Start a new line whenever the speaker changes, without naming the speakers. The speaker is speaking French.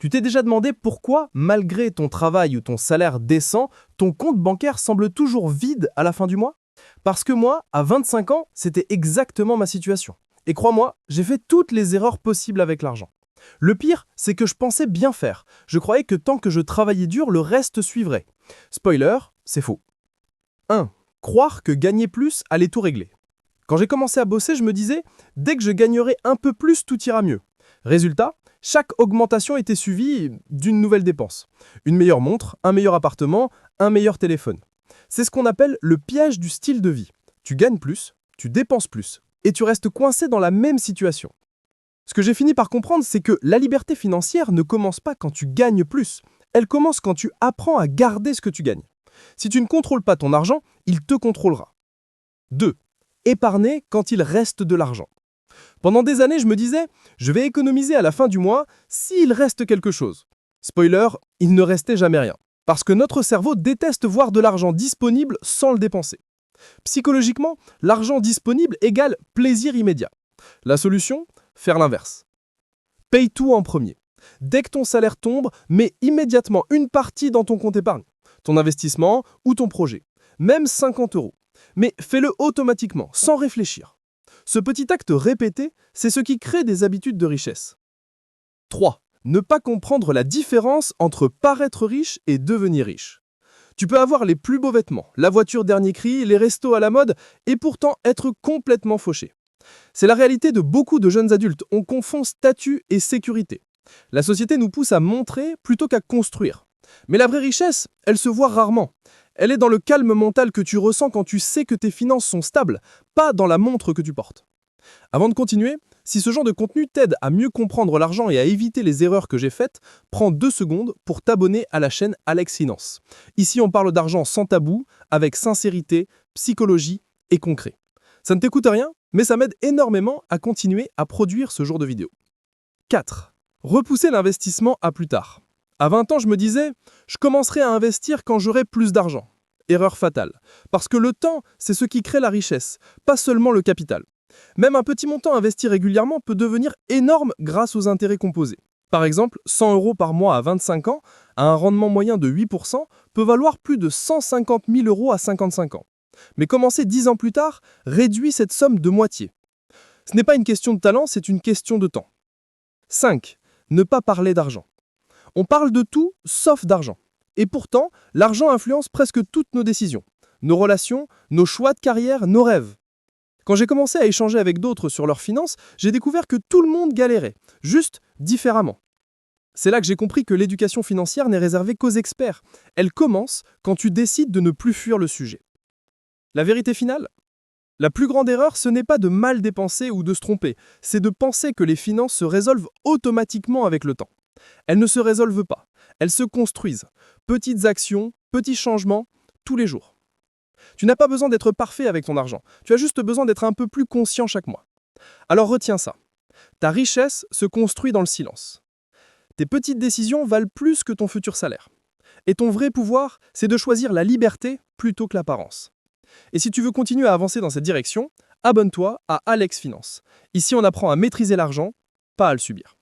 Tu t'es déjà demandé pourquoi, malgré ton travail ou ton salaire décent, ton compte bancaire semble toujours vide à la fin du mois? Parce que moi, à 25 ans, c'était exactement ma situation. Et crois-moi, j'ai fait toutes les erreurs possibles avec l'argent. Le pire, c'est que je pensais bien faire. Je croyais que tant que je travaillais dur, le reste suivrait. Spoiler, c'est faux. 1. Croire que gagner plus allait tout régler. Quand j'ai commencé à bosser, je me disais, dès que je gagnerai un peu plus, tout ira mieux. Résultat, chaque augmentation était suivie d'une nouvelle dépense. Une meilleure montre, un meilleur appartement, un meilleur téléphone. C'est ce qu'on appelle le piège du style de vie. Tu gagnes plus, tu dépenses plus, et tu restes coincé dans la même situation. Ce que j'ai fini par comprendre, c'est que la liberté financière ne commence pas quand tu gagnes plus. Elle commence quand tu apprends à garder ce que tu gagnes. Si tu ne contrôles pas ton argent, il te contrôlera. 2. Épargner quand il reste de l'argent. Pendant des années, je me disais, je vais économiser à la fin du mois s'il reste quelque chose. Spoiler, il ne restait jamais rien. Parce que notre cerveau déteste voir de l'argent disponible sans le dépenser. Psychologiquement, l'argent disponible égale plaisir immédiat. La solution? Faire l'inverse. Paye tout en premier. Dès que ton salaire tombe, mets immédiatement une partie dans ton compte épargne, ton investissement ou ton projet, même 50 €. Mais fais-le automatiquement, sans réfléchir. Ce petit acte répété, c'est ce qui crée des habitudes de richesse. 3. Ne pas comprendre la différence entre paraître riche et devenir riche. Tu peux avoir les plus beaux vêtements, la voiture dernier cri, les restos à la mode, et pourtant être complètement fauché. C'est la réalité de beaucoup de jeunes adultes. On confond statut et sécurité. La société nous pousse à montrer plutôt qu'à construire. Mais la vraie richesse, elle se voit rarement. Elle est dans le calme mental que tu ressens quand tu sais que tes finances sont stables, pas dans la montre que tu portes. Avant de continuer, si ce genre de contenu t'aide à mieux comprendre l'argent et à éviter les erreurs que j'ai faites, prends 2 secondes pour t'abonner à la chaîne Alex Finance. Ici, on parle d'argent sans tabou, avec sincérité, psychologie et concret. Ça ne t'écoute rien, mais ça m'aide énormément à continuer à produire ce genre de vidéos. 4. Repousser l'investissement à plus tard. À 20 ans, je me disais, je commencerai à investir quand j'aurai plus d'argent. Erreur fatale. Parce que le temps, c'est ce qui crée la richesse, pas seulement le capital. Même un petit montant investi régulièrement peut devenir énorme grâce aux intérêts composés. Par exemple, 100 € par mois à 25 ans, à un rendement moyen de 8%, peut valoir plus de 150 000 € à 55 ans. Mais commencer 10 ans plus tard réduit cette somme de moitié. Ce n'est pas une question de talent, c'est une question de temps. 5. Ne pas parler d'argent. On parle de tout sauf d'argent. Et pourtant, l'argent influence presque toutes nos décisions, nos relations, nos choix de carrière, nos rêves. Quand j'ai commencé à échanger avec d'autres sur leurs finances, j'ai découvert que tout le monde galérait, juste différemment. C'est là que j'ai compris que l'éducation financière n'est réservée qu'aux experts. Elle commence quand tu décides de ne plus fuir le sujet. La vérité finale? La plus grande erreur, ce n'est pas de mal dépenser ou de se tromper, c'est de penser que les finances se résolvent automatiquement avec le temps. Elles ne se résolvent pas, elles se construisent. Petites actions, petits changements, tous les jours. Tu n'as pas besoin d'être parfait avec ton argent, tu as juste besoin d'être un peu plus conscient chaque mois. Alors retiens ça. Ta richesse se construit dans le silence. Tes petites décisions valent plus que ton futur salaire. Et ton vrai pouvoir, c'est de choisir la liberté plutôt que l'apparence. Et si tu veux continuer à avancer dans cette direction, abonne-toi à Alex Finance. Ici, on apprend à maîtriser l'argent, pas à le subir.